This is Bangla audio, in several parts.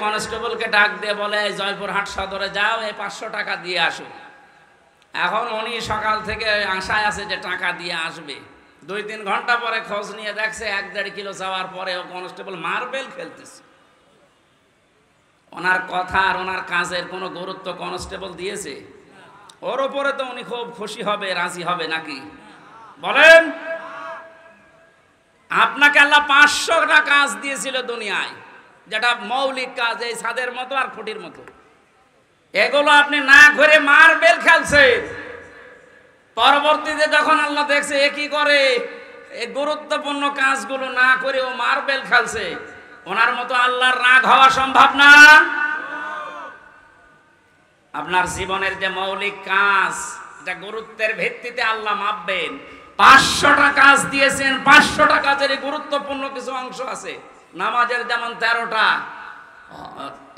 কনস্টেবলকে ডাক দিয়ে বলে জয়পুরহাট সদরে যাও, এই 500 টাকা দিয়ে আসো। এখন উনি সকাল থেকে আশায় আছে যে টাকা দিয়ে আসবে। 2-3 ঘন্টা পরে খোঁজ নিয়ে দেখছে 1-1.5 কিলো যাওয়ার পরে কনস্টেবল মার্বেল খেলতেছে। ওনার কথা আর ওনার কাজের কোনো গুরুত্ব কনস্টেবল দিয়েছে? ওর উপরে তো উনি খুব খুশি হবে, রাজি হবে নাকি বলেন? আপনাকে আল্লাহ 500টা কাজ দিয়েছিল দুনিয়ায়, যেটা মৌলিক কাজ, এই ছাদের মতো আর খুঁটির মতো। এগুলো আপনি না করে মার্বেল খেলছেন। পরবর্তীতে যখন আল্লাহ দেখছে এ কি করে, এই গুরুত্বপূর্ণ কাজগুলো না করে ও মার্বেল খেলছে, ওনার মতো আল্লাহর রাগ হওয়া সম্ভব না। আপনার জীবনের যে মৌলিক কাজ, এটা গুরুত্বের ভিত্তিতে আল্লাহ মাপবেন। 500টা কাজ দিয়েছেন, 500টা কাজের গুরুত্বপূর্ণ কিছু অংশ আছে। নামাজের যেমন 13টা।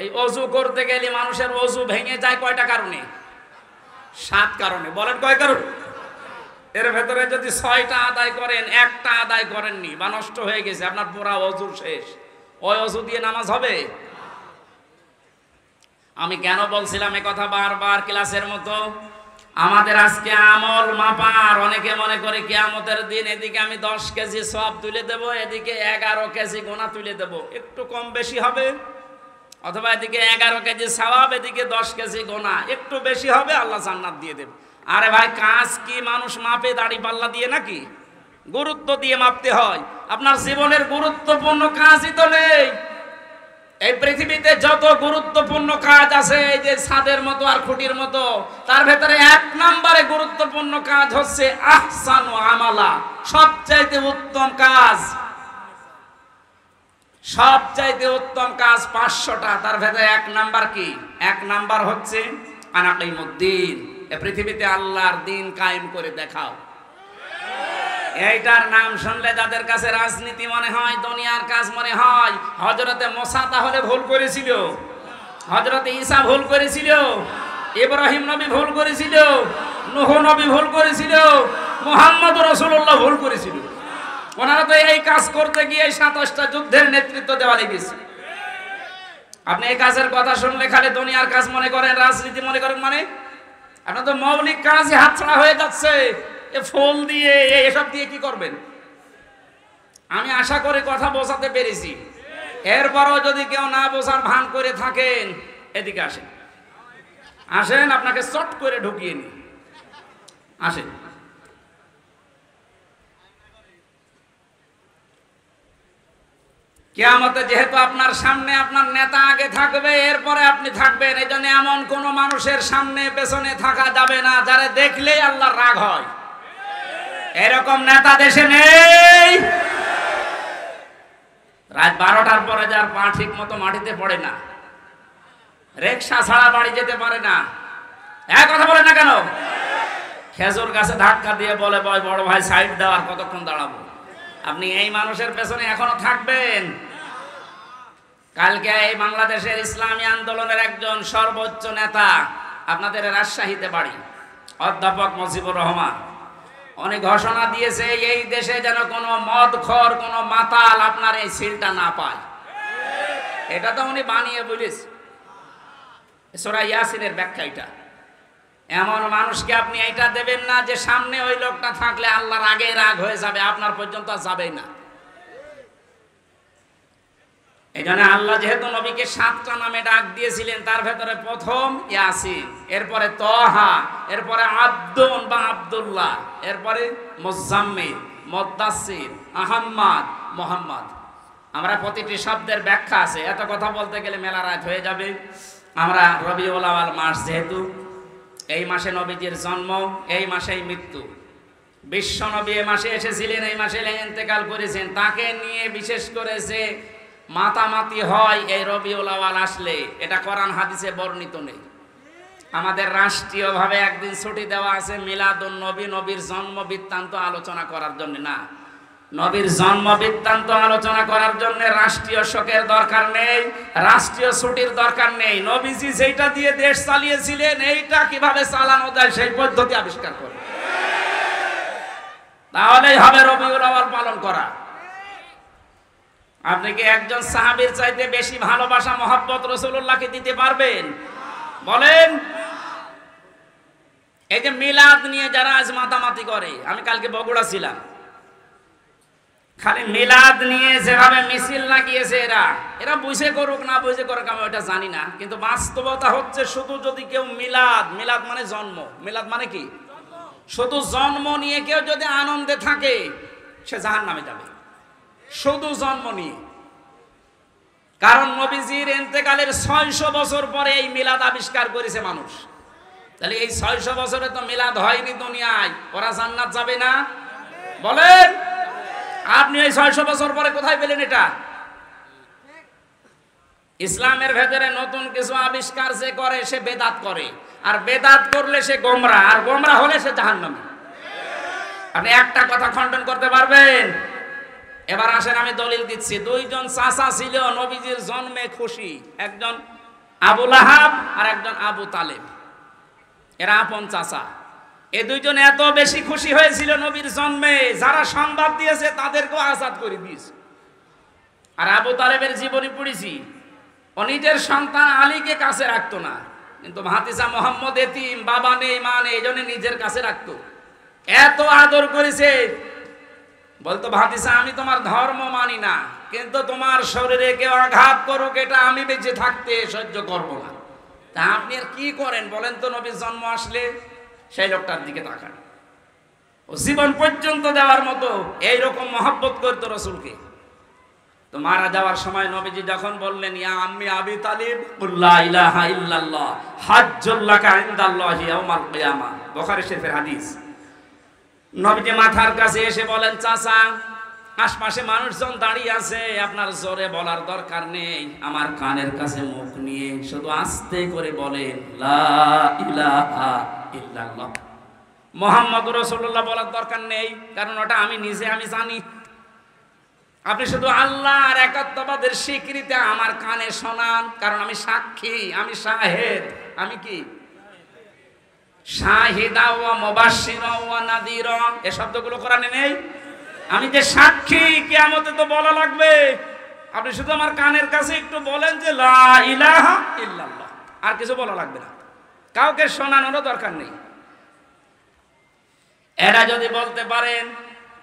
এই ওযু করতে গেলে মানুষের ওযু ভেঙে যায় কয়টা কারণে? 7 কারণে। বলেন কয় কারণ? এর ভেতরে যদি 6টা আদায় করেন, একটা আদায় করেননি বা নষ্ট হয়ে গেছে, আপনার পুরা ওযু শেষ। ওই ওযু দিয়ে নামাজ হবে? আমি কেন বলছিলাম এই কথা বারবার ক্লাসের মতো? আমাদের আজকে আমল মাপার, অনেকে মনে করে কিয়ামতের দিন এদিকে আমি 10 কেজি সওয়াব তুলে দেব, এদিকে 11 কেজি গুনাহ তুলে দেব, একটু কম বেশি হবে। অথবা এদিকে 11 কেজি সওয়াব, এদিকে 10 কেজি গুনাহ, একটু বেশি হবে, আল্লাহ জান্নাত দিয়ে দেবে। আরে ভাই, কাজ কি মানুষ মাপে দাড়ি পাল্লা দিয়ে নাকি? গুরুত্ব দিয়ে মাপতে হয়। আপনার জীবনের গুরুত্বপূর্ণ কাজই তো নেই। এই পৃথিবীতে যত গুরুত্বপূর্ণ কাজ আছে, এই যে ছাদের মতো আর খুঁটির মতো, তার ভেতরে 1 নম্বরে গুরুত্বপূর্ণ কাজ হচ্ছে আহসানু আমালা, সবচাইতে উত্তম কাজ। সবচাইতে উত্তম কাজ 500টা, তার ভেতরে 1 নাম্বার কি? 1 নাম্বার হচ্ছে আনাকিমুদ্দিন, এই পৃথিবীতে আল্লাহর দিন কায়েম করে দেখাও। এইটার নাম শুনলে যাদের কাছে রাজনীতি মনে হয়, দুনিয়ার কাজ মনে হয়। হযরতে মুসা তাহলে ভুল করেছিল? হযরতে ঈসা ভুল করেছিল? ইব্রাহিম নবী ভুল করেছিল? নূহ নবী ভুল করেছিল? মুহাম্মদ রাসূলুল্লাহ ভুল করেছিল? ওনারা তো এই কাজ করতে গিয়ে 27টা যুদ্ধের নেতৃত্ব দেওয়া লেগেছে। আপনি এই কাজের কথা শুনলে খালি দুনিয়ার কাজ মনে করেন, রাজনীতি মনে করেন, মানে আপনার তো মৌলিক কাজই হাতছাড়া হয়ে যাচ্ছে। ফুল দিয়ে এসব দিয়ে কি করবেন? আমি আশা করি কথা বোঝাতে পেরেছি। এরপরও যদি কেউ না বোঝার ভান করে থাকেন, এদিকে আসেন, আসেন, আপনাকে চট করে ঢুকিয়ে নি, আসেন। কিয়ামতে যেহেতু আপনার সামনে আপনার নেতা আগে থাকবে, এরপরে আপনি থাকবেন, এই জন্য এমন কোন মানুষের সামনে পেছনে থাকা যাবে না যারা দেখলেই আল্লাহর রাগ হয়। এরকম নেতা দেশে নেই। রাত 12টার পরে যার পা ঠিক মতো মাটিতে পড়ে না, রিকশা ছাড়া বাড়ি যেতে পারে না, এক কথা বলে না কেন? খেজুর গাছে ধাক্কা দিয়ে বলে বড় ভাই সাইড দাও, আর কতক্ষণ দাঁড়াবো? আপনি এই মানুষের পেছনে এখনো থাকবেন? কালকে এই বাংলাদেশের ইসলামী আন্দোলনের একজন সর্বোচ্চ নেতা, আপনাদের রাজশাহীতে বাড়ি, অধ্যাপক মুজিবুর রহমান, উনি ঘোষণা দিয়েছে এই দেশে যেন কোনো মদখোর, কোনো মাতাল আপনার এই সিলটা না পায়। এটা তো উনি বানিয়ে বলেছে, সূরা ইয়াসিনের ব্যাখ্যা এটা। এমন মানুষকে আপনি এটা দেবেন না যে সামনে ওই লোকটা থাকলে আল্লাহর আগে রাগ হয়ে যাবে, আপনার পর্যন্ত যাবেই না। এই জন্য আল্লাহ যেহেতু নবীকে 7টা নামে ডাক দিয়েছিলেন, তার ভেতরে প্রথম ইয়াসিন, এরপরে তহা, এরপরে আব্দুন বা আব্দুল্লাহ, এরপরে মুজাম্মিল, মুদ্দাসসির, আহম্মদ, মুহাম্মদ। আমরা প্রতিটি শব্দের ব্যাখ্যা আছে, এত কথা বলতে গেলে মেলা রাত হয়ে যাবে। আমরা রবিউল আউয়াল মাস, যেহেতু এই মাসে নবীজির জন্ম, এই মাসেই মৃত্যু। বিশ্ব নবী এই মাসে এসেছিলেন, এই মাসে ইন্তেকাল করেছেন। তাকে নিয়ে বিশেষ করে যে মাতামাতি হয় এই রবিউল আউয়াল আসলে, এটা কোরআন হাদিসে বর্ণিত নেই। আমাদের রাষ্ট্রীয়ভাবে একদিন ছুটি দেওয়া আছে মিলাদুন নবী, নবীর জন্ম বৃত্তান্ত আলোচনা করার জন্য না। নবীর জন্ম বৃত্তান্ত আলোচনা করার জন্য রাষ্ট্রীয় শোকের দরকার নেই, রাষ্ট্রীয় ছুটির দরকার নেই। নবীজি যেটা দিয়ে দেশ চালিয়েছিলেন, এইটা কিভাবে চালানো যায় সেই পদ্ধতি আবিষ্কার করবে, তাহলেই হবে রবিউল আউয়াল পালন করা। আপনি কি একজন সাহাবীর চাইতে বেশি ভালোবাসা মহব্বত রাসূলুল্লাহকে দিতে পারবেন? বলেন। এই যে মিলাদ নিয়ে যারা আজ মাতামাতি করে, আমি কালকে বগুড়া ছিলাম, খালি মিলাদ নিয়ে যেভাবে মিছিল লাগিয়েছে এরা বুঝে করুক না বুঝে করুক আমি ওটা জানি না, কিন্তু বাস্তবতা হচ্ছে শুধু যদি কেউ মিলাদ মানে জন্ম, মিলাদ মানে কি শুধু জন্ম নিয়ে কেউ যদি আনন্দে থাকে সে জাহান্নামে যাবে, শুধু জন্ম নিয়ে। কারণ নবীজির ইন্তেকালের 600 বছর পরে এই মিলাদ আবিষ্কার করেছে মানুষ। তাহলে এই 600 বছরে তো মিলাদ হয়নি দুনিয়ায়, ওরা জান্নাত যাবে না? বলেন। আপনি এই 600 বছর পরে কোথায় পেলেন এটা? ইসলামের ভেতরে নতুন কিছু আবিষ্কার যে করে সে বেদাত করে, আর বেদাত করলে সে গোমরাহ, আর গোমরাহ হলে সে জাহান্নামী। আপনি একটা কথা খণ্ডন করতে পারবেন? এবার আসেন আমি দলিল দিচ্ছি। দুইজন চাচা ছিল নবীজির জন্মে খুশি, একজন আবু লাহাব আর একজন আবু তালেব, এরা আপন চাচা। এই দুইজন এত বেশি খুশি হয়েছিল নবীর জন্মে, যারা সংবাদ দিয়েছে তাদেরকেও আজাদ করে দিয়েছে। আর আবু তালেবের জীবনী পড়েছি, ও নিজের সন্তান আলীকে কাছে রাখতো না, কিন্তু ভাতিজা মোহাম্মদ এতিম, বাবা নেই মা নেই, এই জন্য নিজের কাছে রাখতো। এত আদর করেছে, বলতো ভাতিজা আমি তোমার ধর্ম মানি না, কিন্তু তোমার শরীরে কেউ আঘাত করুক এটা আমি বেঁচে থাকতে সহ্য করবো না। তা আপনি আর কি করেন বলেন তো? নবীর জন্ম আসলে সেই লোকটার দিকে তাকান। ও জীবন পর্যন্ত দেওয়ার মতো এইরকম মহব্বত করতো রসুলকে। তো মারা যাওয়ার সময় নবীজি যখন বললেন ইয়া আম্মি আবি তালিব লা ইলাহা ইল্লাল্লাহ হাজ্জুল লাকা ইনদাল্লাহি ইয়াউমাল কিয়ামাহ, বুখারী শরীফের হাদিস। নবীজি মাথার কাছে এসে বলেন চাচা, আশপাশে মানুষজন দাঁড়িয়ে আছে, আপনার জোরে বলার দরকার নেই, আমার কানের কাছে মুখ নিয়ে শুধু আস্তে করে বলেন লা ইলাহা ইল্লাল্লাহ। মুহাম্মদুর রাসূলুল্লাহ বলার দরকার নেই, কারণ ওটা আমি নিজে আমি জানি। আপনি শুধু আল্লাহর একাত্মবাদের স্বীকৃতি আমার কানে শোনান, কারণ আমি সাক্ষী, আমি শাহেদ। আমি কি শাহিদা ওয়া মুবাশশিরা ওয়া নাযীরা, এই শব্দগুলো কোরআনে নেই? আমি যে সাক্ষী, কিয়ামতে তো বলা লাগবে। আপনি শুধু আমার কানের কাছে একটু বলেন যে লা ইলাহা ইল্লাল্লাহ, আর কিছু বলা লাগবে না, কাউকে শোনানোরও দরকার নেই। এরা যদি বলতে পারেন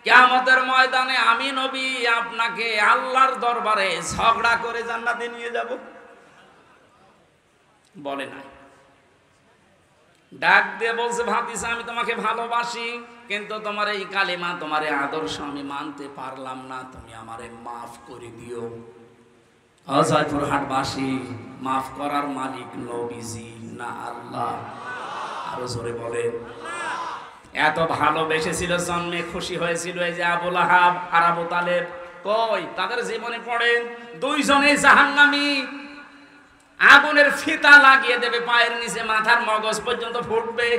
কিয়ামতের ময়দানে আমি নবী আপনাকে আল্লাহর দরবারে ঝগড়া করে জান্নাতে নিয়ে যাব, বলে না। ডাক দিয়ে বলছে ভাতিজা আমি তোমাকে ভালোবাসি, কিন্তু তোমার এই কালিমা, তোমার এই আদর্শ আমি মানতে পারলাম না, তুমি আমারে মাফ করে দিও। অজয়পুর হাটবাসী, মাফ করার মালিক নবীজি না আল্লাহ? আরো জোরে বলেন। এত ভালোবেসেছিল, জন্মে খুশি হয়েছিল এই যে আবু লাহাব আর আবু তালেব। কই তাদের জীবনে পড়েন দুইজনেই জাহান্নামী, আগুনের ফিতা লাগিয়ে দেবে পায়ের নিচে, মাথার মগজ পর্যন্ত ফুটবে।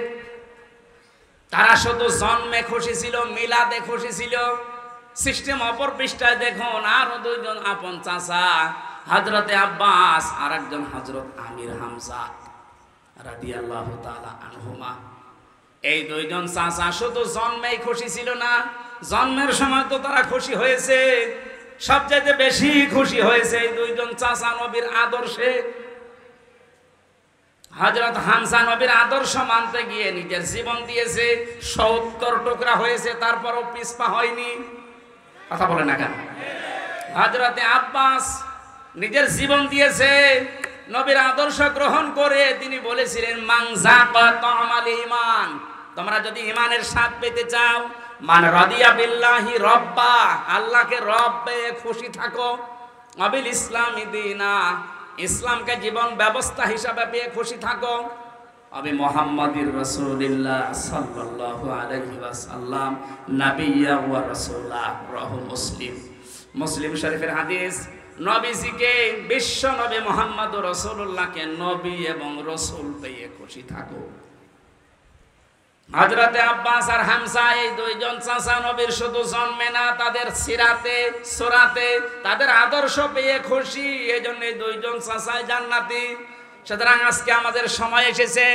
তারা শুধু জন্মে খুশি ছিল, মিলাদে খুশি ছিল। সিস্টেম অপর পৃষ্ঠায় দেখুন আরো দুইজন আপন চাচা, হযরতে আব্বাস আর একজন হযরত আমির হামজা রাদিয়াল্লাহু তাআলা আনহুমা। এই দুইজন চাচা শুধু জন্মেই খুশি ছিল না, জন্মের সময় তো তারা খুশি হয়েছে, সবচেয়ে বেশি খুশি হয়েছে এই দুইজন চাচা নবীর আদর্শে। হযরত হামজা নবীর আদর্শ মানতে গিয়ে নিজের জীবন দিয়েছে, 70 টুকরা হয়েছে, তারপরও পিছপা হয়নি। কথা বলে না কেন? হযরতে আব্বাস নিজের জীবন দিয়েছে নবীর আদর্শ গ্রহণ করে। তিনি বলেছিলেন মান যাকা তামাল ঈমান, তোমরা যদি ঈমানের স্বাদ পেতে চাও, মান রাদিয়া বিল্লাহি রব্বা, আল্লাহকে রব পেয়ে খুশি থাকো, আবিল ইসলামি দীনা, ইসলামকে জীবন ব্যবস্থা হিসাবে পেয়ে খুশি থাকো, আবি মুহাম্মাদির রাসূলুল্লাহ সাল্লাল্লাহু আলাইহি ওয়াসাল্লাম নাবিয়্যা ওয়া রাসূলা। রাহু মুসলিম, মুসলিম শরীফের হাদিস। নবীজিকে, বিশ্ব নবী মুহাম্মদুর রাসূলুল্লাহকে নবী এবং রাসূল পেয়ে খুশি থাকো। হযরতে আব্বাস আর হামজা এই দুইজন চাচা নবীর শুধু জন্মে না, তাদের সিরাতে সুরাতে তাদের আদর্শ পেয়ে খুশি, এজন্য এই দুইজন চাচাই জান্নাতি। সুতরাং আজকে আমাদের সময় এসেছে,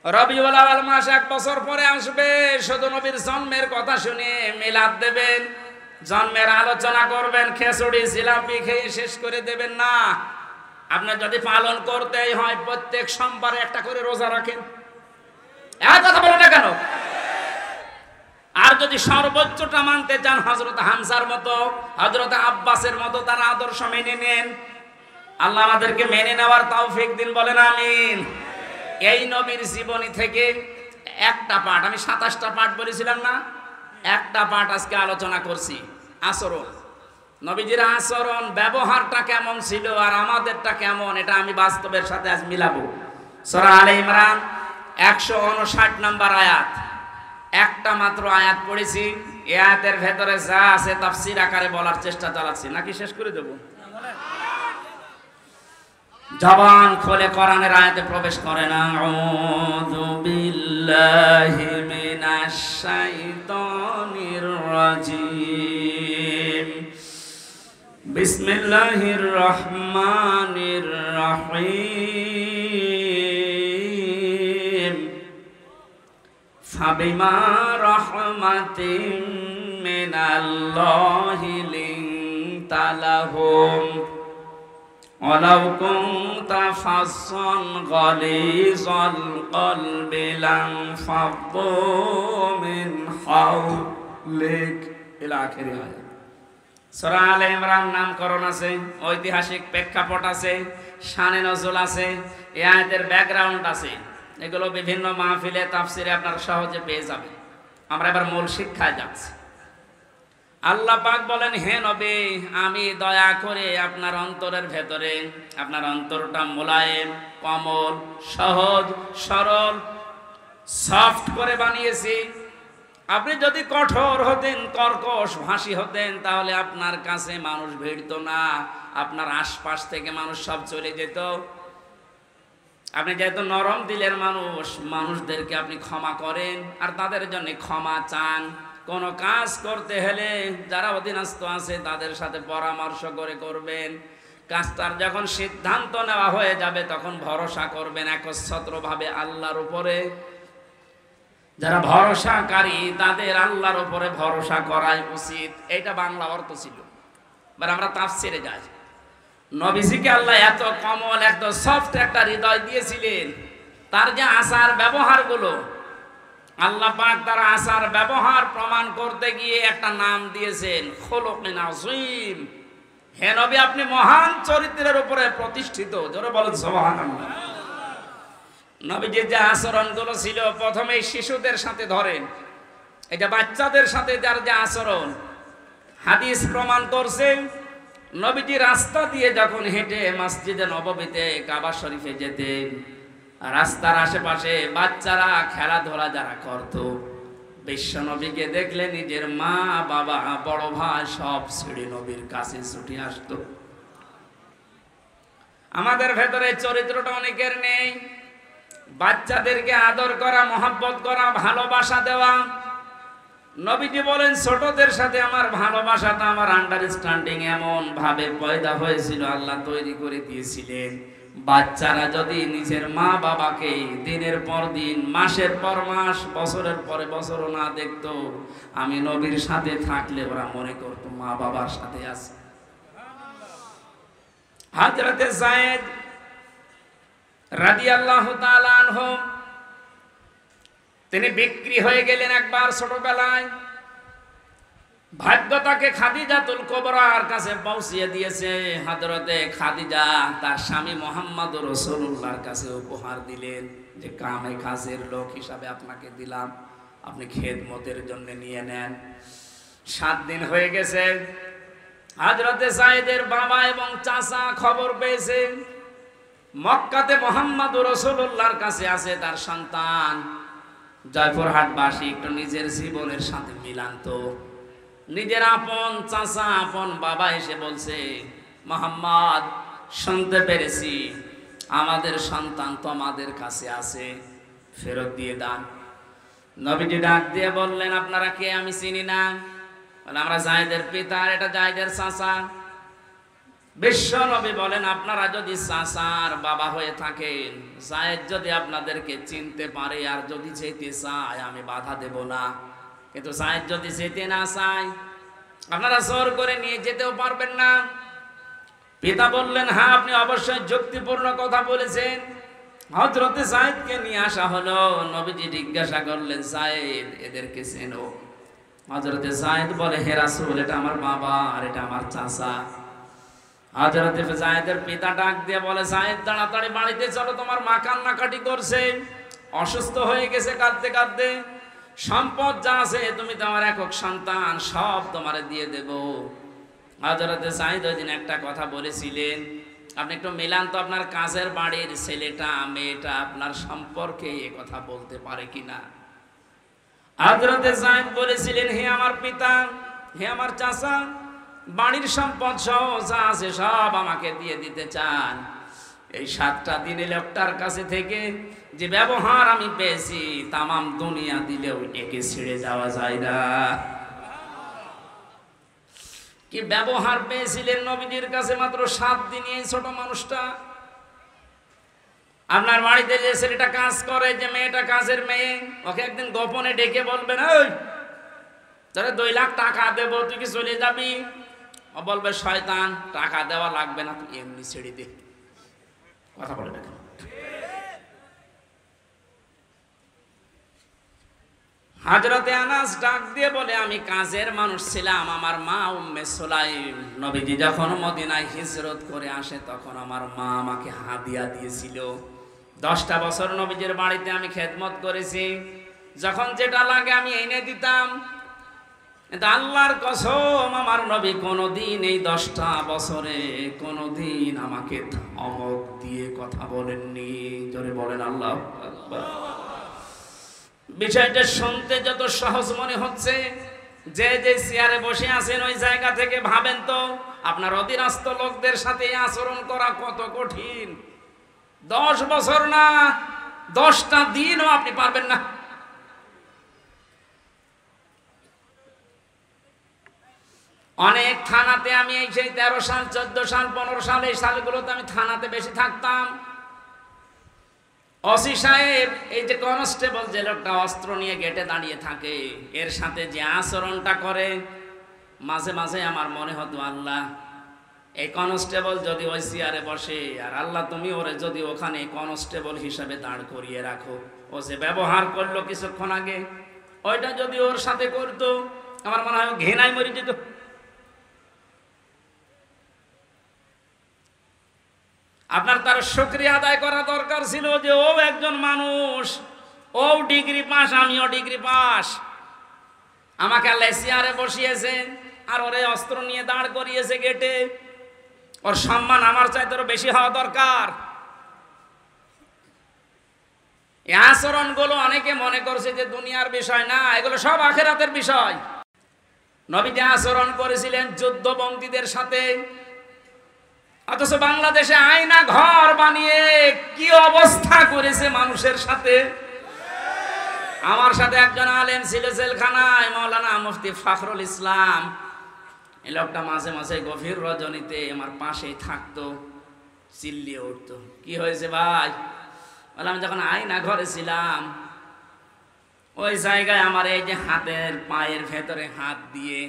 রবিউল আউয়াল মাস 1 বছর পরে আসবে, শুধু নবীর জন্মের কথা শুনে মিলাদ দেবেন, জন্মের আলোচনা করবেন, খেচুড়ি জিলাপি খেয়ে শেষ করে দেবেন না। আপনার যদি পালন করতেই হয় প্রত্যেক সোমবারে একটা করে রোজা রাখেন। এক কথা বলে না কেন? আর যদি সর্বোচ্চটা মানতে চান হযরত হামজার মতো, হযরত আব্বাসের মতো তার আদর্শ মেনে নেন। আল্লাহ আমাদেরকে মেনে নেওয়ার তৌফিক দিন, বলেন আমিন। এই নবীর জীবনী থেকে একটা পাঠ, আমি 27টা পাঠ বলেছিলাম না, একটা পাঠ আজকে আলোচনা করছি। আচরণ, নবীজির আচরণ ব্যবহারটা কেমন ছিল আর আমাদেরটা কেমন, এটা আমি বাস্তবের সাথে আজ মিলাবো। সূরা আলে ইমরান 159 নম্বর আয়াত, একটা মাত্র আয়াত পড়েছি। এই আয়াতের ভেতরে যা আছে তাফসীর আকারে বলার চেষ্টা চালাচ্ছি, নাকি শেষ করে দেব? জবান খুলে কোরআনের আয়াতে প্রবেশ করেন। আউযু বিল্লাহি মিনাশ শাইতানির রাজিম। বিসমিল্লাহির রহমানির রহিম। ফাবিমা রাহমাতিন মিনাল্লাহি লিনতা লাহুম ওয়ালাউ কুনতা ফাসসান গালিযাল কলবি লানফাদ্দু মিন হাওলিক ইলা আখিরি আয়াত। সূরা আলে ইমরান নামকরণ আছে, ঐতিহাসিক প্রেক্ষাপট আছে, শানে নজুল আছে, এই আয়াতের ব্যাকগ্রাউন্ড আছে। এগুলো বিভিন্ন মাহফিলে তাফসিরে আপনারা সহজে পেয়ে যাবেন। আমরা এবার মূল শিক্ষায় যাচ্ছি। আল্লাহ পাক বলেন, হে নবী, আমি দয়া করে আপনার অন্তরের ভেতরে, আপনার অন্তরটা মোলায়েম, কোমল, সহজ, সরল, সফট করে বানিয়েছি। আপনি যদি কঠোর হতেন, কর্কশ ভাষী হতেন, তাহলে আপনার কাছে মানুষ ভিড়তো না, আপনার আশপাশ থেকে মানুষ সব চলে যেত। আপনি যেহেতু নরম দিলের মানুষ, মানুষদেরকে আপনি ক্ষমা করেন আর তাদের জন্য ক্ষমা চান। কোনো কাজ করতে হলে যারা অধীনস্থ আছে তাদের সাথে পরামর্শ করে করবেন। কাজটার যখন সিদ্ধান্ত নেওয়া হয়ে যাবে তখন ভরসা করবেন একচ্ছত্রভাবে আল্লাহর উপরে। যারা ভরসাকারী তাদের আল্লাহর উপরে ভরসা করাই উচিত। এইটা বাংলা অর্থ ছিল। এবার আমরা তাফসিরে যাই। নবীজিকে আল্লাহ এত কমল, এত সফট একটা হৃদয় দিয়েছিলেন, তার যে আচার ব্যবহারগুলো, আল্লাহ পাক তার আচার ব্যবহার প্রমাণ করতে গিয়ে একটা নাম দিয়েছেন, খুলুকুন আযীম। হে নবী, আপনি মহান চরিত্রের উপরে প্রতিষ্ঠিত। জোরে বলেন সুবহানাল্লাহ। নবীজির যে আচরণগুলো ছিল, প্রথমে শিশুদের সাথে ধরেন, এটা বাচ্চাদের সাথে যার যে আচরণ, হাদিস প্রমাণ করছে। নবীজি রাস্তা দিয়ে যখন হেঁটে মসজিদে নববীতে কাবা শরীফে যেতেন, রাস্তার আশেপাশে বাচ্চারা খেলাধুলা যারা করত, বিশ্ব নবীকে দেখলে নিজের মা, বাবা, বড় ভাই সব ছেড়ে নবীর কাছে ছুটে আসতো। আমাদের ভেতরে চরিত্রটা অনেকের নেই। বাচ্চাদেরকে আদর করা, মহব্বত করা, ভালোবাসা দেওয়া। নবীজি বলেন, ছোটদের সাথে আমার ভালোবাসাটা, আমার আন্ডারস্ট্যান্ডিং এমন ভাবে পয়দা হয়েছিল, আল্লাহ তৈরি করে দিয়েছিলেন। বাচ্চারা যদি নিজের মা বাবাকে দিনের পর দিন, মাসের পর মাস, বছরের পরে বছরও না দেখতো, আমি নবীর সাথে থাকলে ওরা মনে করতো মা বাবার সাথে আছে। হযরতে যায়েদ রাদিয়াল্লাহু তাআলা আনহু, তিনি বিক্রি হয়ে গেলেন একবার ছোটবেলায়। ভাগ্য তাকে খাদিজাতুল কুবরার কাছে পৌঁছিয়ে দিয়েছে। হযরতে খাদিজা তার স্বামী মুহাম্মদুর রাসূলুল্লাহর কাছে উপহার দিলেন যে কামে কাজের লোক হিসাবে আপনাকে দিলাম, আপনি খেদমতের জন্য নিয়ে নেন। 7 দিন হয়ে গেছে। হযরতে যায়েদের বাবা এবং চাচা খবর পেয়েছে মক্কাতে মুহাম্মদুর রাসূলুল্লাহর কাছে আছে তার সন্তান। জয়পুরহাটবাসী একটু নিজের জীবনের সাথে মিলান তো। নিজের আপন চাচা, আপন বাবা এসে বলছে, মুহাম্মদ, শুনতে পেরেছি আমাদের সন্তান তোমাদের কাছে আছে, ফেরত দিয়ে দান। নবীজি ডাক দিয়ে বললেন, আপনারা কে? আমি চিনি না। বলে, আমরা যায়েদের পিতা, আর এটা যায়েদের চাচা। বিশ্ব নবী বলেন, আপনারা যদি চাচার বাবা হয়ে থাকেন, যায়েদ যদি আপনাদেরকে চিনতে পারে আর যদি যেতে চায়, আমি বাধা দেব না। কিন্তু যায়েদ যদি যেতে না চায়, আপনারা জোর করে নিয়ে যেতেও পারবেন না। পিতা বললেন, হ্যাঁ আপনি অবশ্যই যুক্তিপূর্ণ কথা বলেছেন। হযরতে যায়েদকে নিয়ে আসা হলো। নবীজি জিজ্ঞাসা করলেন, যায়েদ এদেরকে চেনো? হযরতে যায়েদ বলে, হে রাসূল, এটা আমার বাবা আর এটা আমার চাচা। হযরতে যায়েদের পিতা ডাক দিয়ে বলে, যায়েদ তাড়াতাড়ি বাড়িতে চলো, তোমার মা কান্নাকাটি করছে, অসুস্থ হয়ে গেছে কাঁদতে কাঁদতে। সম্পদ যা আছে, তুমি তো আমার একক সন্তান, সব তোমারে দিয়ে দেব। হযরতে যায়েদ ওই দিন একটা কথা বলেছিলেন, আপনি একটু মিলান তো, আপনার কাজের বাড়ির ছেলেটা মেয়েটা আপনার সম্পর্কে এ কথা বলতে পারে কিনা। হযরতে যায়েদ বলেছিলেন, হে আমার পিতা, হে আমার চাচা, বাড়ির সম্পদ সহ যা আছে সব আমাকে দিয়ে দিতে চান। এই 7টা দিনে লোকটার কাছে থেকে যে ব্যবহার আমি পেয়েছি, তামাম দুনিয়া দিলেও একে ছেড়ে যাওয়া যায় না। কি ব্যবহার পেয়েছিলেন নবীজির কাছে মাত্র 7 দিন। এই ছোট মানুষটা, আপনার বাড়িতে যে ছেলেটা কাজ করে, যে মেয়েটা কাজের মেয়ে, ওকে একদিন গোপনে ডেকে বলবেন, ওই তোরে 2 লাখ টাকা দেবো, তুই কি চলে যাবি? ও বলবে, শয়তান, টাকা দেওয়া লাগবে না, তুই এমনি ছেড়ে দে। কথা বলে দেখেন। হযরতে আনাস ডাক দিয়ে বলে, আমি কাজের মানুষ ছিলাম, আমার মা উম্মে সুলাইম নবীজি যখন মদিনায় হিজরত করে আসে, তখন আমার মা আমাকে হাদিয়া দিয়েছিল। 10টা বছর নবীজির বাড়িতে আমি খেদমত করেছি, যখন যেটা লাগে আমি এনে দিতাম। কিন্তু আল্লাহর কসম, আমার নবী কোনোদিন এই 10টা বছরে কোনোদিন আমাকে ধমক দিয়ে কথা বলেননি। জোরে বলেন আল্লাহু আকবার। বিষয়টা শুনতে যত সহজ মনে হচ্ছে, যে যে চেয়ারে বসে আছেন ওই জায়গা থেকে ভাবেন তো, আপনার অধীনস্থ লোকদের সাথে আচরণ করা কত কঠিন। 10 বছর না, 10টা দিনও আপনি পারবেন না। অনেক থানাতে আমি এই সেই 13 সাল 14 সাল 15 সাল এই সালগুলোতে আমি থানাতে বেশি থাকতাম। ওসি সাহেব, এই যে কনস্টেবল, যে লোকটা অস্ত্র নিয়ে গেটে দাঁড়িয়ে থাকে, এর সাথে যে আচরণটা করে, মাঝে মাঝে আমার মনে হতো, আল্লাহ, এই কনস্টেবল যদি ওই চেয়ারে বসে, আর আল্লাহ তুমি ওরে যদি ওখানে কনস্টেবল হিসাবে দাঁড় করিয়ে রাখো, ও যে ব্যবহার করলো কিছুক্ষণ আগে, ওইটা যদি ওর সাথে করতো, আমার মনে হয় ঘৃণায় মরে যেত। আপনার তার শুকরিয়া আদায় করা দরকার ছিল যে ও একজন মানুষ, ও ডিগ্রি পাস, আমিও ডিগ্রি পাস, আমাকে আল্লাহ চেয়ারে বসিয়েছেন আর ওরে অস্ত্র নিয়ে দাঁড় করিয়েছে গেটে। ওর সম্মান আমার চাইতে বেশি হওয়া দরকার। এই আচরণগুলো অনেকে মনে করছে যে দুনিয়ার বিষয় না, এগুলো সব আখিরাতের বিষয়। নবী যে আচরণ করেছিলেন যুদ্ধবন্দীদের সাথে, অথচ বাংলাদেশে আয়না ঘর বানিয়ে কি অবস্থা করেছে মানুষের সাথে। আমার সাথে একজন আলেম ছিল জেলখানায়, মাওলানা মুফতি ফখরুল ইসলাম। এই লোকটা মাঝে মাঝে গভীর রজনীতে আমার পাশেই থাকতো, চিল্লিয়ে উঠতো, কি হয়েছে ভাই? বললাম, যখন আয়না ঘরে ছিলাম, ওই জায়গায় আমার এই যে হাতের পায়ের ভেতরে হাত দিয়ে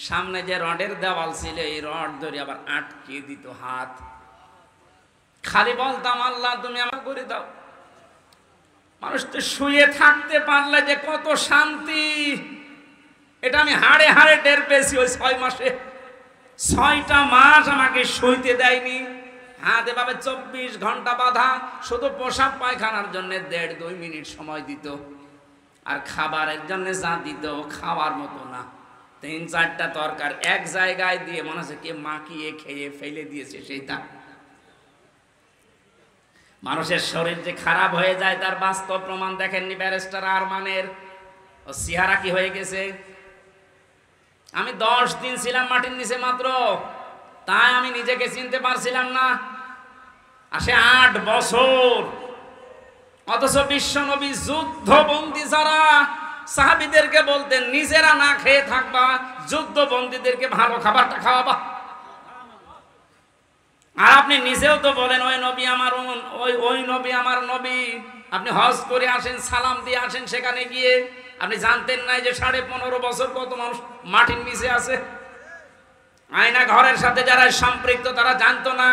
সামনে যে রডের দেওয়াল ছিল, এই রড ধরে আবার আটকে দিত হাত। খালি বলতাম, আল্লাহ তুমি আমার করে দাও। মানুষ তো শুয়ে থাকতে পারলে যে কত শান্তি, এটা আমি হাড়ে হাড়ে টের পেয়েছি। ওই 6 মাসে 6টা মাস আমাকে শুইতে দেয়নি। হাত এভাবে 24 ঘন্টা বাঁধা, শুধু পোশাক পায়খানার জন্য 1.5-2 মিনিট সময় দিত, আর খাবারের জন্য যা দিত খাওয়ার মতো না। 3-4টা তরকার এক জায়গায় দিয়ে মনে হচ্ছে কে মাখিয়ে খেয়ে ফেলে দিয়েছে সেইটা। মানুষের শরীর যে খারাপ হয়ে যায় তার বাস্তব প্রমাণ দেখেননি ব্যারিস্টার আরমানের? ও চেহারা কি হয়ে গেছে। আমি 10 দিন ছিলাম মাটির নিচে মাত্র, তাই আমি নিজেকে চিনতে পারছিলাম না। আর সে 8 বছর, অথচ বিশ্বনবী যুদ্ধবন্দী যারা সাহাবীদেরকে বলতেন নিজেরা না খেয়ে থাকবা, যুদ্ধবন্দীদেরকে ভালো খাবারটা খাওয়াবা। আর আপনি নিজেও তো বলেন ওই নবী আমার, ওই নবী আমার নবী। আপনি হজ করে আসেন, সালাম দিয়ে আসেন, সেখানে গিয়ে আপনি জানতেন না যে 15.5 বছর কত মানুষ মাটির নিচে আছে। আয়না ঘরের সাথে যারা সম্পৃক্ত তারা জানতো না,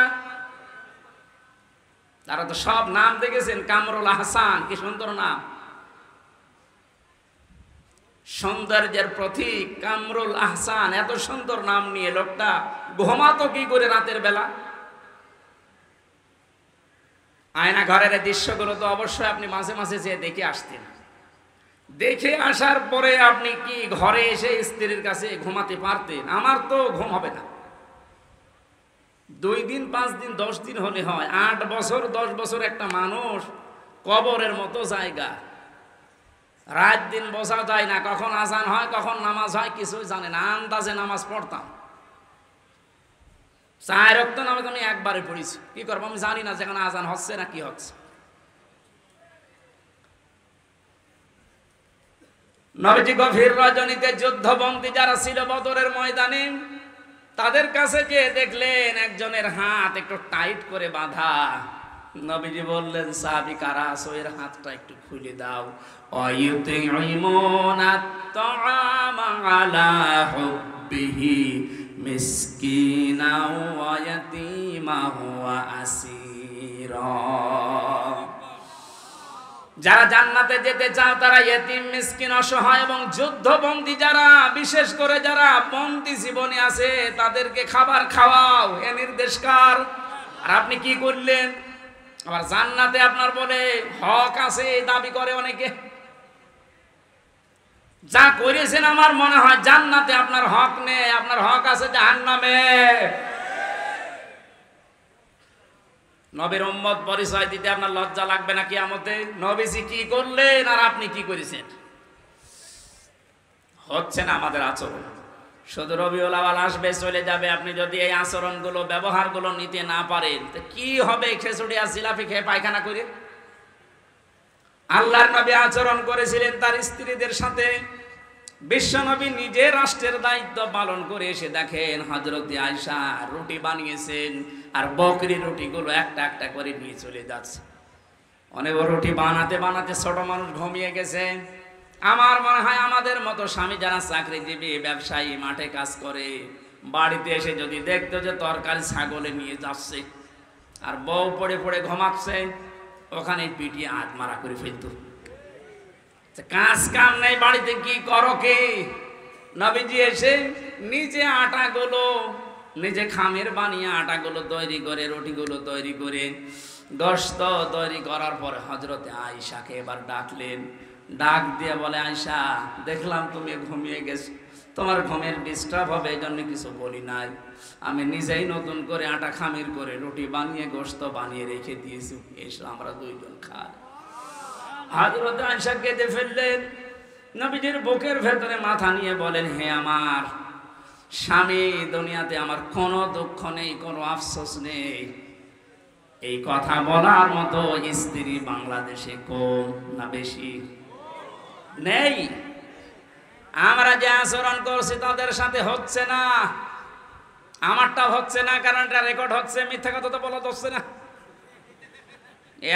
তারা তো সব নাম দেখেছেন। কামরুল আহসান, কি সুন্দর নাম, সৌন্দর্যের প্রতীক কামরুল আহসান। এত সুন্দর নাম নিয়ে লোকটা ঘুমাতো কি করে রাতের বেলা? আয়না ঘরের দৃশ্যগুলো তো অবশ্যই আপনি মাঝে মাঝে যেয়ে দেখে আসতেন। দেখে আসার পরে আপনি কি ঘরে এসে স্ত্রীর কাছে ঘুমাতে পারতেন? আমার তো ঘুম হবে না। 2 দিন 5 দিন 10 দিন হলে হয়, 8 বছর 10 বছর একটা মানুষ কবরের মতো জায়গা। রাত দিন বোঝা যায় না, কখন আজান হয় কখন নামাজ হয় কিছুই জানে না। আন্দাজে নামাজ পড়তাম, 4 ওয়াক্ত নামাজ আমি একবারে পড়েছি। কি করবো আমি জানি না যেখানে আজান হচ্ছে না কি হচ্ছে। নবীজি গভীর রজনীতে যুদ্ধবন্দী যারা ছিল বদরের ময়দানে, তাদের কাছে গিয়ে দেখলেন একজনের হাত একটু টাইট করে বাঁধা। নবীজি বললেন, সাহাবী কারা আছো, এর হাতটা একটু খুলে দাও। অয়ুতিউমুনা আত-তাআমা আলা হুব্বিহি মিসকিনাও ওয়া ইয়াতীমাও ওয়া আসীরা। যারা জান্নাতে যেতে চাও তারা ইয়েতিম, মিসকিন, অসহায় এবং যুদ্ধবন্দী যারা, বিশেষ করে যারা বন্দী জীবনে আছে তাদেরকে খাবার খাওয়াও, এ নির্দেশ কার? আর আপনি কি করলেন? আবার জান্নাতে আপনার বলে হক আছে দাবি করে অনেকে। যা করেছেন আমার মনে হয় জান্নাতে আপনার হক নেই, আপনার হক আছে জাহান্নামে। নবীর উম্মত পরিচয় দিতে আপনার লজ্জা লাগবে না কিয়ামতে? নবীজি কি করলেন আর আপনি কি করেছেন? হচ্ছে না আমাদের আচরণ। শুধু রবিউল আউয়াল আসবে চলে যাবে, আপনি যদি এই আচরণগুলো ব্যবহারগুলো নিতে না পারেন তো কি হবে? খিচুড়ি আর জিলাপি খেয়ে পায়খানা করে? আল্লাহর নবী আচরণ করেছিলেন তার স্ত্রীদের সাথে। বিশ্বনবী নিজে রাষ্ট্রের দায়িত্ব পালন করে এসে দেখেন হযরতে আয়েশা রুটি বানিয়েছেন আর বকরি রুটিগুলো একটা একটা করে নিয়ে চলে যাচ্ছে। অনেক রুটি বানাতে বানাতে ছোট মানুষ ঘুমিয়ে গেছে। আমার মনে হয় আমাদের মতো স্বামী যারা চাকরিজীবী ব্যবসায়ী মাঠে কাজ করে, বাড়িতে এসে যদি দেখতো যে তরকারি ছাগলে নিয়ে যাচ্ছে আর বউ পড়ে পড়ে ঘুমাচ্ছে, ওখানে পিটিয়ে হাত মারা করে ফেলতো। কাজ কাম নেই বাড়িতে, কি করো কে? নবীজি এসে নিজে আটাগুলো নিজে খামের বানিয়ে আটাগুলো তৈরি করে, রুটিগুলো তৈরি করে, গোশত তৈরি করার পরে হযরতে আয়েশাকে এবার ডাকলেন। ডাক দিয়ে বলে, আয়েশা দেখলাম তুমি ঘুমিয়ে গেছো, তোমার ঘুমের ডিস্টার্ব হবে এই জন্য কিছু বলি নাই। আমি নিজেই নতুন করে আটা খামির করে রুটি বানিয়ে গোশত বানিয়ে রেখে দিয়েছি, এসে আমরা 2 জন খাই। হযরত আয়েশা কেঁদে ফেললেন। নবীজির বুকের ভেতরে মাথা নিয়ে বলেন, হে আমার স্বামী, দুনিয়াতে আমার কোনো দুঃখ নেই, কোনো আফসোস নেই। এই কথা বলার মতো স্ত্রী বাংলাদেশে কম না বেশি? নেই। আমরা যে আচরণ করছি তাদের সাথে হচ্ছে না। আমারটা হচ্ছে না কারণ এটা রেকর্ড হচ্ছে, মিথ্যা কথা তো বলা যাচ্ছে না।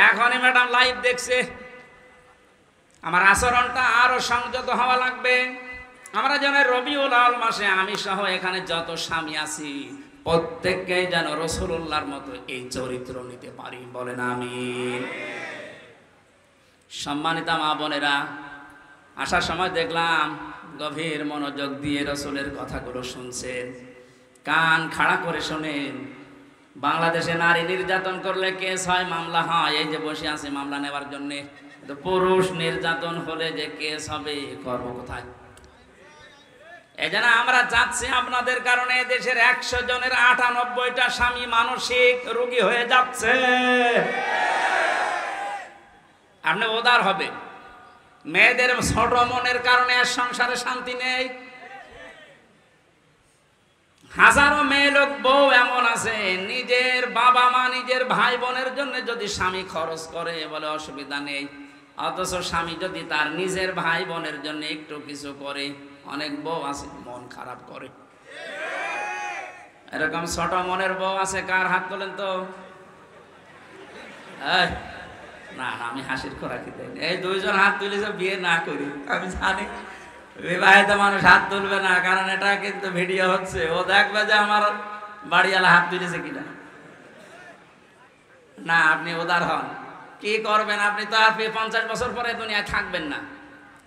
এখনই ম্যাডাম লাইভ দেখছে। আমার আচরণটা আরো সংযত হওয়া লাগবে। আমরা যেন রবিউল আউয়াল মাসে আমি সহ এখানে যত স্বামী আছি প্রত্যেককে যেন রাসূলুল্লাহর মতো এই চরিত্র নিতে পারি, বলেন আমিন। সম্মানিত মা বোনেরা, আসার সময় দেখলাম গভীর মনোযোগ দিয়ে রাসূলের কথাগুলো শুনছেন, কান খাড়া করে শোনেন। বাংলাদেশে নারী নির্যাতন করলে কেস হয়, মামলা হয়। এই যে বসে আছে মামলা নেওয়ার জন্যে। পুরুষ নির্যাতন হলে যে কেস হবে, করব কোথায়? এজন্য আমরা চাচ্ছি আপনাদের কারণে দেশের 100 জনের 98টা স্বামী মানসিক রোগী হয়ে যাচ্ছে। আপনি উদার হবেন। মেয়েদের ছোট মনের কারণে আর সংসারে শান্তি নেই। হাজারো মেয়ে লোক বউ এমন আছে, নিজের বাবা মা নিজের ভাই বোনের জন্য যদি স্বামী খরচ করে বলে অসুবিধা নেই, অথচ স্বামী যদি তার নিজের ভাই বোনের জন্য একটু কিছু করে, অনেক বউ আছে মন খারাপ করে। এরকম ছোট মনের বউ আছে কার? হাত তোলেন তো। না আমি হাসির খোরাকি দেই। এই 2 জন হাত তুলেছে বিয়ে না করি, আমি জানি বিবাহিত মানুষ হাত তুলবে না, কারণ এটা কিন্তু ভিডিও হচ্ছে, ও দেখবে যে আমার বাড়িওয়ালা হাত তুলেছে কিনা। না, আপনি উদার হন। কি করবেন, আপনি তো আর 50 বছর পরে দুনিয়ায় থাকবেন না।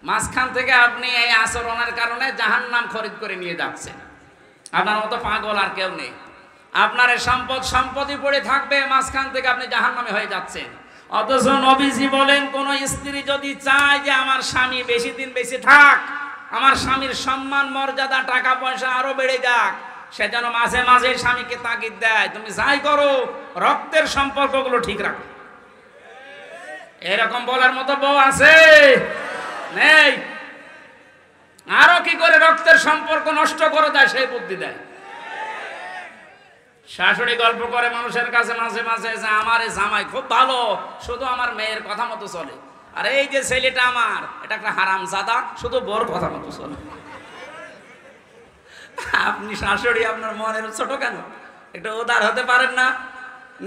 মাঝখান থেকে আপনি এই আচরণের কারণে জাহান্নাম খরিদ করে নিয়ে যাচ্ছেন। আপনার মতো পাগল আর কেউ নেই। আপনার এই সম্পত্তি পড়ে থাকবে, মাঝখান থেকে আপনি জাহান্নামে হয়ে যাচ্ছেন। অথচ নবীজি বলেন, কোন স্ত্রী যদি চায় যে আমার স্বামী বেশি দিন বেঁচে থাক, আমার স্বামীর সম্মান মর্যাদা টাকা পয়সা আরো বেড়ে যাক, সে যেন মাঝে মাঝে স্বামীকে তাগিদ দেয়, তুমি যাই করো রক্তের সম্পর্কগুলো ঠিক রাখো। এরকম বলার মতো বউ আছে? নেই। আরো কি করে রক্তের সম্পর্ক নষ্ট করে দেয় সেই বুদ্ধি দেয়। শাশুড়ি গল্প করে মানুষের কাছে মাঝে মাঝে যে আমার এই জামাই খুব ভালো, শুধু আমার মেয়ের কথা মতো চলে, আর এই যে ছেলেটা আমার এটা একটা হারামজাদা, শুধু বউর কথা মতো চলে। আপনি শাশুড়ি আপনার মনের ছোট কেন? একটু উদার হতে পারেন না?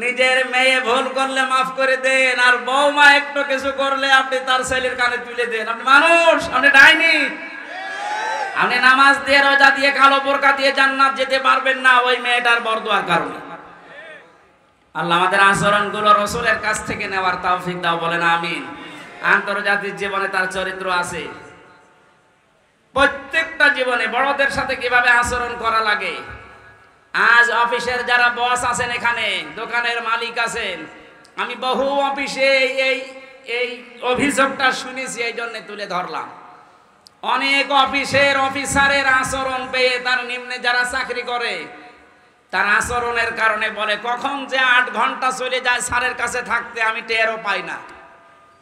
নিজের মেয়ে ভুল করলে মাফ করে দেন, আর বৌমা একটু কিছু করলে আপনি তার ছেলের কানে তুলে দেন। আপনি মানুষ, আপনি ডাইনি। আপনি নামাজ দিয়ে রোজা দিয়ে কালো বোরকা দিয়ে জান্নাত যেতে পারবেন না ওই মেয়েটার বরদোয়ার কারণে। আল্লাহ আমাদের আচরণগুলো রাসূলের কাছ থেকে নেওয়ার তৌফিক দাও, বলেন আমিন। আন্তর্জাতিক জীবনে তার চরিত্র আছে, প্রত্যেকটা জীবনে বড়দের সাথে কিভাবে আচরণ করা লাগে। আজ অফিসের যারা বস আছেন, এখানে দোকানের মালিক আছেন, আমি বহু অফিসে এই অভিযোগটা শুনেছি, এই জন্য তুলে ধরলাম। অনেক অফিসের অফিসারের আচরণ পেয়ে তার নিম্নে যারা চাকরি করে তার আচরণের কারণে বলে, কখন যে 8 ঘন্টা চলে যায় স্যারের কাছে থাকতে আমি টেরও পাই না,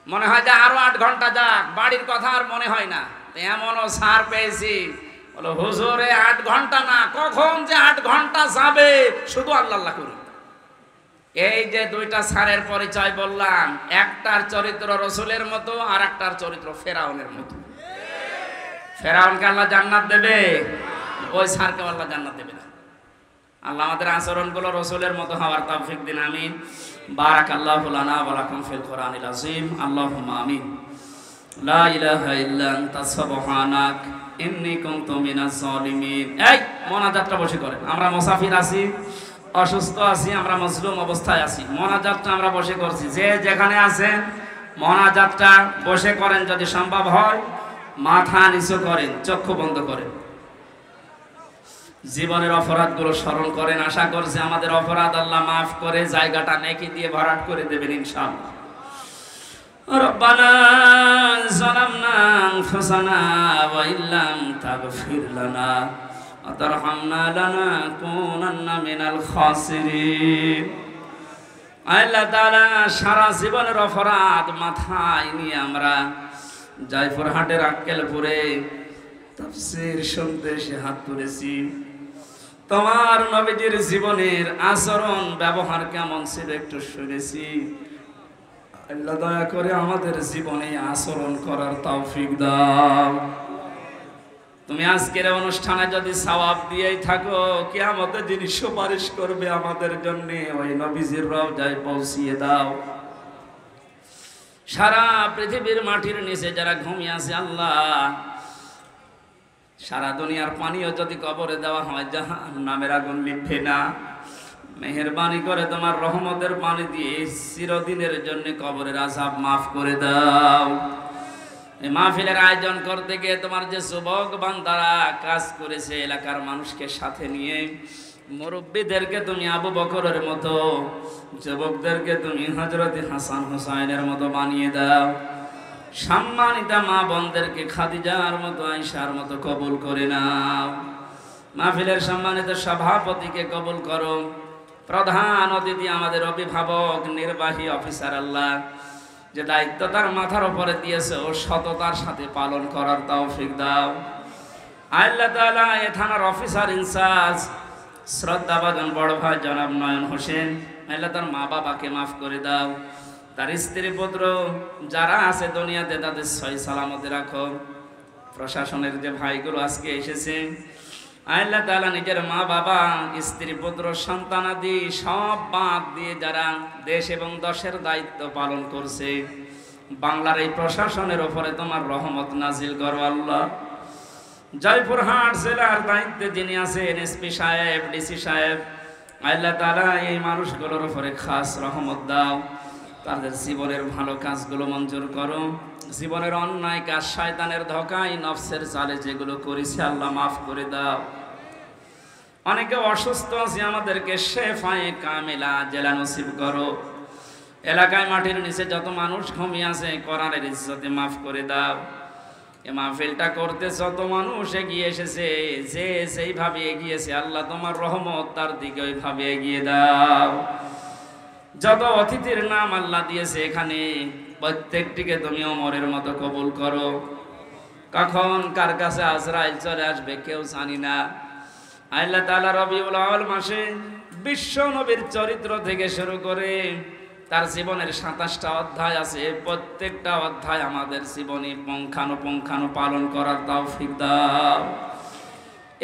মনে হয় যে আরো 8 ঘন্টা যাক, বাড়ির কথা আর মনে হয় না। এমনও স্যার পেয়েছি, বলো হুজুরে 8 ঘন্টা না, কখন যে 8 ঘন্টা যাবে শুধু আল্লাহ আল্লাহ করুন। এই যে দুইটা স্যারের পরিচয় বললাম, একটার চরিত্র রাসূলের মতো, আর একটার চরিত্র ফেরাউনের মতো। ফেরাউনকে আল্লাহ জান্নাত দেবে, ওই স্যারকে আল্লাহ জান্নাত দেবে না। আল্লাহ আমাদের আচরণগুলো রাসূলের মতো হওয়ার তৌফিক দিন, আমিন। বারাকাল্লাহু লানা ওয়া লাকুম ফিল কোরআনিল আযীম। আল্লাহুম্মা আমিন। লা ইলাহা ইল্লা আনতা সুবহানাক ইন্নী কুনতু মিনাজ জালিমিন। এই মোনাজাতটা বসে করেন। আমরা মুসাফির আছি, অসুস্থ আছি, আমরা মজলুম অবস্থায় আছি, মোনাজাতটা আমরা বসে করছি। যে যেখানে আছেন মোনাজাতটা বসে করেন, যদি সম্ভব হয় মাথা নিচু করেন, চক্ষু বন্ধ করেন, জীবনের অপরাধগুলো স্মরণ করেন। আশা করছি আমাদের অপরাধ আল্লাহ মাফ করে জায়গাটা নেকি দিয়ে ভরাট করে দেবেন ইনশাআল্লাহ। রব্বানা যালামনা আনফুসানা ওয়া ইল্লাম তাগফির লানা ওয়া তারহামনা লানাকুনান্না মিনাল খাসিরিন। আল্লাহ তাআলা, সারা জীবনের অপরাধ মাথায় নিয়ে আমরা জয়পুরহাটের আক্কেলপুরে তাফসীর শুনতে এসে হাত তুলেছি। তোমার নবীজির জীবনের আচরণ ব্যবহার কেমন ছিল একটু শুনেছি। আল্লাহ দয়া করে আমাদের জীবনে আচরণ করার তৌফিক দাও। তুমি আজকের অনুষ্ঠানে যদি সওয়াব দিয়েই থাকো, কিয়ামতের দিন সুপারিশ করবে আমাদের জন্য, ওই নবীজির রওজায় পৌঁছিয়ে দাও। সারা পৃথিবীর মাটির নিচে যারা ঘুমিয়ে আছে আল্লাহ, সারা দুনিয়ার পানিও যদি কবরে দেওয়া হয় জাহান্নামের আগুন নিভবে না। মেহেরবানি করে তোমার রহমতের পানি দিয়ে চিরদিনের জন্য কবরের আযাব মাফ করে দাও। এই মাহফিলের আয়োজন করতে গিয়ে তোমার যে যুবক বান্দারা কাজ করেছে, এলাকার মানুষকে সাথে নিয়ে, মুরব্বীদেরকে তুমি আবু বকরের মতো, যুবকদেরকে তুমি হযরত হাসান হুসাইনের মতো বানিয়ে দাও। সম্মানিতা মা বোনদেরকে খাদিজার মতো, আয়েশার মতো কবুল করে নাও। মাহফিলের সম্মানিত সভাপতিকে কবুল করো। প্রধান অতিথি আমাদের অভিভাবক, নির্বাহী অফিসার, আল্লাহ যে দায়িত্ব তার মাথার উপরে দিয়েছে ও সততার সাথে পালন করার তৌফিক দাও। আল্লাহ তাআলা এ থানার অফিসার ইনচার্জ শ্রদ্ধাভাজন বড় ভাই জনাব নয়ন হোসেন, আল্লাহ তার মা বাবাকে মাফ করে দাও। তার স্ত্রী পুত্র যারা আছে দুনিয়াতে তাদের সহি সালামতে রাখো। প্রশাসনের যে ভাইগুলো আজকে এসেছে, আল্লাহ তাআলা নিজের মা বাবা, স্ত্রী পুত্র সন্তানাদি সব বাদ দিয়ে যারা দেশ এবং দশের দায়িত্ব পালন করছে, বাংলার এই প্রশাসনের উপরে তোমার রহমত নাজিল করো আল্লাহ। জয়পুরহাট জেলার দায়িত্বে যিনি আছেন এসপি সাহেব, ডিসি সাহেব, আল্লাহ তাআলা এই মানুষগুলোর উপরে খাস রহমত দাও, তাদের জীবনের ভালো কাজগুলো মঞ্জুর করো, জীবনের অন্যায় কাজ, শয়তানের ধোঁকায়, নফসের জালে যেগুলো করেছে আল্লাহ মাফ করে দাও। অনেকে অসুস্থ আছে, আমাদেরকে শেফায়ে কামিলা জেলা নসিব করো। এলাকায় মাটির নিচে যত মানুষ ঘুমিয়ে আছে কোরআনের ইজ্জতে মাফ করে দাও। এ মাহফিলটা করতে যত মানুষ এগিয়ে এসেছে, যে সেইভাবে এগিয়েছে আল্লাহ তোমার রহমত তার দিকে ওইভাবে এগিয়ে দাও। যত অতিথির নাম আল্লাহ দিয়েছে এখানে প্রত্যেকটিকে তুমি ওমরের মতো কবুল করো। কখন কার কাছে আজরাইল চলে আসবে কেউ জানি না। আল্লাহ তাআলা রবিউল আউয়াল মাসে বিশ্ব নবীর চরিত্র থেকে শুরু করে তার জীবনের 27টা অধ্যায় আছে, প্রত্যেকটা অধ্যায় আমাদের জীবনে পুঙ্খানুপুঙ্খানু পালন করার তৌফিক দাও।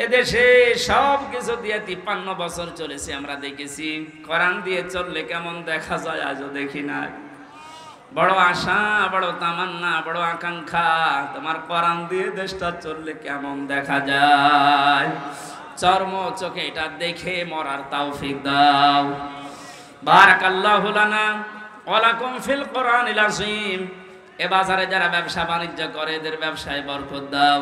এদেশে সব কিছু দিয়ে 53 বছর চলেছে, আমরা দেখেছি। কোরআন দিয়ে চললে কেমন দেখা যায় আজও দেখি না। বড় আশা, বড় তামান্না, বড় আকাঙ্ক্ষা, তোমার কোরআন দিয়ে দেশটা চললে কেমন দেখা যায়। চর্ম চোখে এটা দেখে মরার তৌফিক দাও। বারাকাল্লাহু লানা ওয়া লাকুম ফিল কোরআনিল আযীম। এ বাজারে যারা ব্যবসা বাণিজ্য করে এদের ব্যবসায় বরকত দাও।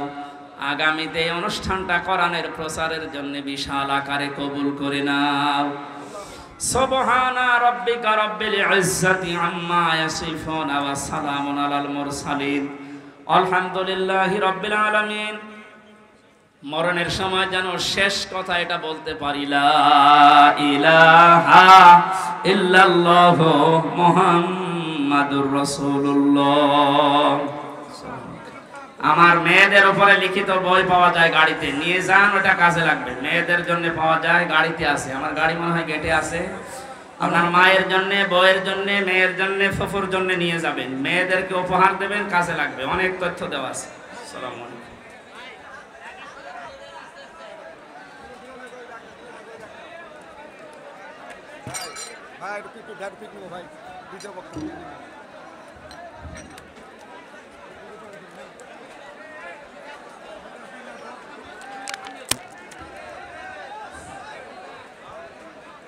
আগামীতে এই অনুষ্ঠানটা কোরআনের প্রচারের জন্য বিশাল আকারে কবুল করে নাও। সুবহানা রাব্বিকা রাব্বিল ইজ্জাতি আম্মা ইয়াসিফুন ওয়া সালামুন আলাল মুরসালিন আলহামদুলিল্লাহি রাব্বিল আলামিন। মরণের সময় যেন শেষ কথা এটা বলতে পারি, লা ইলাহা ইল্লাল্লাহু মুহাম্মাদুর রাসূলুল্লাহ। আমার মেয়েদের উপরে লিখিত বই পাওয়া যায়, গাড়িতে নিয়ে যান, ওটা কাজে লাগবে। মেয়েদের জন্য পাওয়া যায়, গাড়িতে আছে, আমার গাড়ি মনে হয় গেটে আছে। আপনার মায়ের জন্য, বউয়ের জন্য, মেয়ের জন্য, ফুফুর জন্য নিয়ে যাবেন, মেয়েদেরকে উপহার দেবেন, কাজে লাগবে। অনেক তথ্য দেওয়া আছে। আসসালামু আলাইকুম। ভাই একটু ব্যাগ পিক নেবো ভাই, দ্বিতীয় বক্তব্য।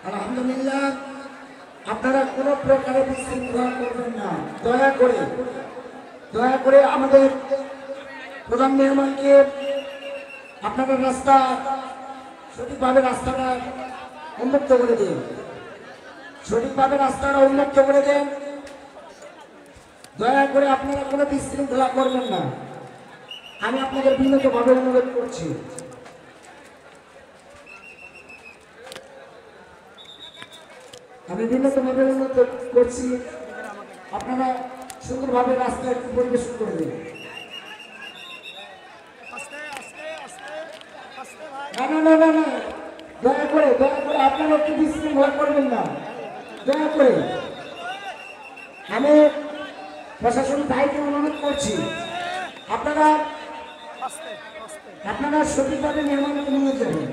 আলহামদুলিল্লাহ, আপনারা কোনো প্রকারে বিশৃঙ্খলা করবেন না। দয়া করে আমাদের প্রধান মেহমানকে আপনাদের রাস্তা সঠিকভাবে রাস্তাটা উন্মুক্ত করে দিন। সঠিকভাবে রাস্তাটা উন্মুক্ত করে দেন। দয়া করে আপনারা কোনো বিশৃঙ্খলা করবেন না, আমি আপনাদের বিনীতভাবে অনুরোধ করছি। আপনারা সুন্দরভাবে রাস্তায় একটু পরিবেশন করে দিন। না, দয়া করে আপনারা একটু বিশৃঙ্খলা করবেন না। দয়া করে আমি প্রশাসনিক দায়িত্ব অনুরোধ করছি, আপনারা সঠিকভাবে মেহমানকে নিয়ে যাবেন।